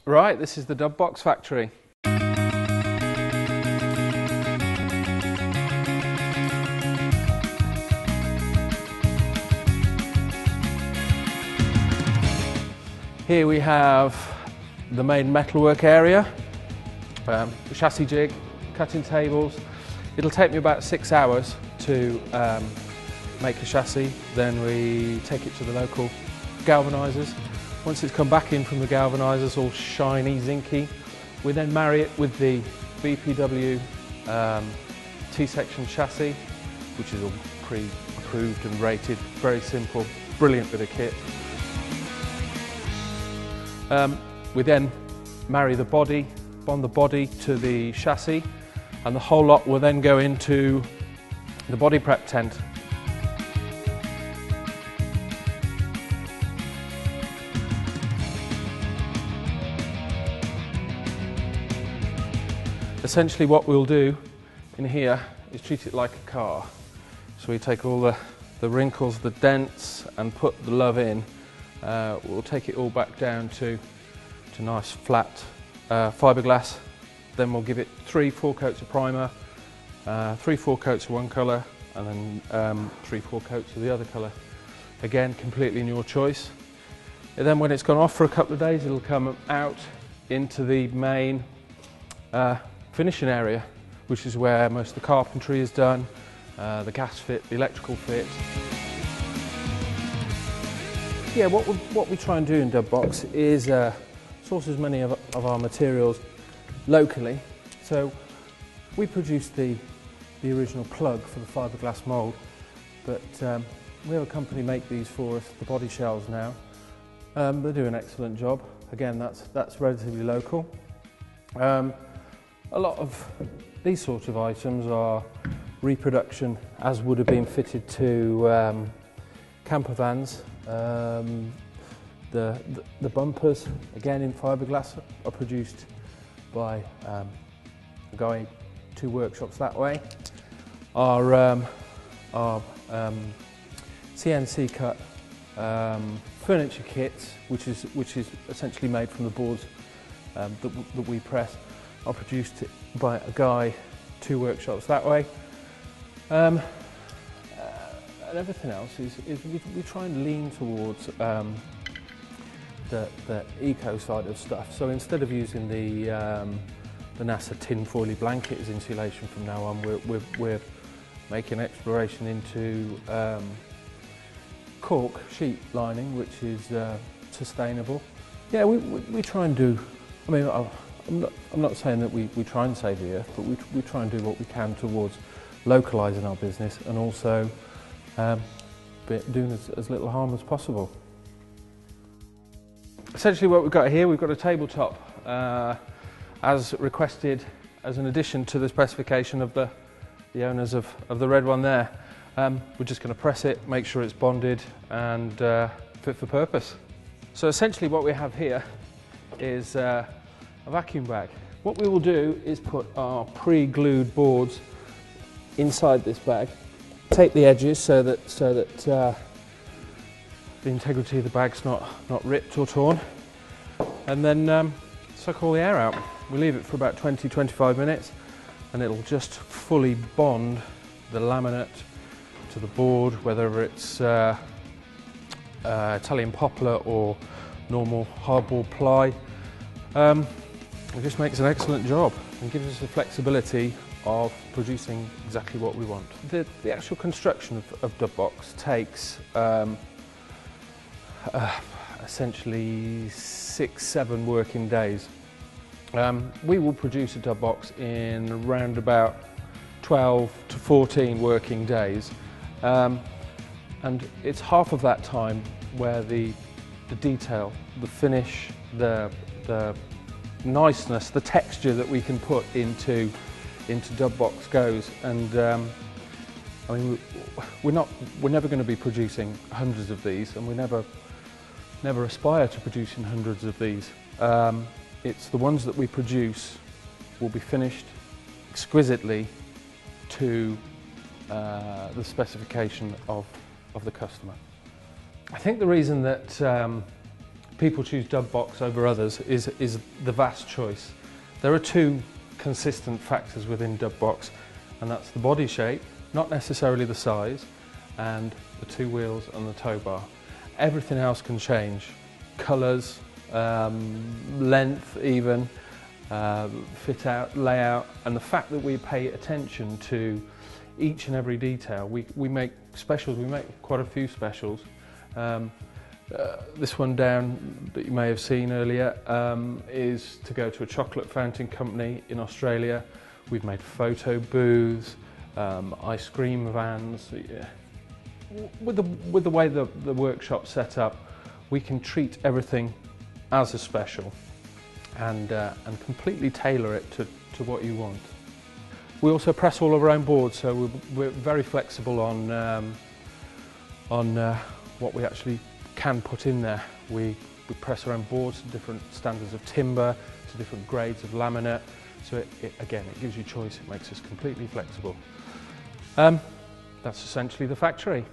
Right, this is the Dub Box factory. Here we have the main metalwork area, the chassis jig, cutting tables. It'll take me about 6 hours to make a chassis. Then we take it to the local galvanisers. Once it's come back in from the galvanisers, all shiny, zinky, we then marry it with the BPW T-section chassis, which is all pre-approved and rated. Very simple, brilliant bit of kit. We then marry the body, bond the body to the chassis, and the whole lot will then go into the body prep tent. Essentially what we'll do in here is treat it like a car. So we take all the wrinkles, the dents, and put the love in. We'll take it all back down to nice flat fiberglass. Then we'll give it 3-4 coats of primer, 3-4 coats of one colour, and then 3-4 coats of the other colour. Again, completely in your choice. And then when it's gone off for a couple of days, it'll come out into the main finishing area, which is where most of the carpentry is done, the gas fit, the electrical fit. Yeah, what we try and do in Dub Box is source as many of our materials locally. So we produce the original plug for the fiberglass mould, but we have a company make these for us, the body shells now. They do an excellent job. Again, that's relatively local. A lot of these sorts of items are reproduction, as would have been fitted to camper vans. The bumpers, again in fiberglass, are produced by a guy 2 workshops that way. Our CNC cut furniture kits, which is essentially made from the boards that we press, are produced by a guy 2 workshops that way. And everything else is we try and lean towards the eco side of stuff. So instead of using the NASA tin foily blanket as insulation from now on, we're making exploration into cork sheet lining, which is sustainable. Yeah, we try and do. I mean, I'm not saying that we try and save the earth, but we try and do what we can towards localising our business and also doing as little harm as possible. Essentially what we've got here, we've got a tabletop as requested as an addition to the specification of the owners of the red one there. We're just going to press it, make sure it's bonded and fit for purpose. So essentially what we have here is a vacuum bag. What we will do is put our pre-glued boards inside this bag, tape the edges so that the integrity of the bag's not ripped or torn, and then suck all the air out. We leave it for about 20-25 minutes and it'll just fully bond the laminate to the board, whether it's Italian poplar or normal hardboard ply. It just makes an excellent job and gives us the flexibility of producing exactly what we want. The actual construction of Dub Box takes essentially 6-7 working days. We will produce a Dub Box in around about 12 to 14 working days, and it's half of that time where the detail, the finish, the niceness, the texture that we can put into Dub Box goes. And I mean, we're never going to be producing hundreds of these, and we never aspire to producing hundreds of these. It's the ones that we produce will be finished exquisitely to the specification of the customer. I think the reason that people choose dub box over others is the vast choice. There are two consistent factors within dub box, and that's the body shape, not necessarily the size, and the two wheels and the tow bar. Everything else can change. Colours, length even, fit out, layout, and the fact that we pay attention to each and every detail. We make specials, we make quite a few specials. This one down that you may have seen earlier is to go to a chocolate fountain company in Australia. We've made photo booths, ice cream vans. With the way the workshop's set up, we can treat everything as a special and completely tailor it to what you want. We also press all of our own boards, so we're very flexible on what we actually can put in there. We press our own boards to different standards of timber, to different grades of laminate, so again, it gives you choice, it makes us completely flexible. That's essentially the factory.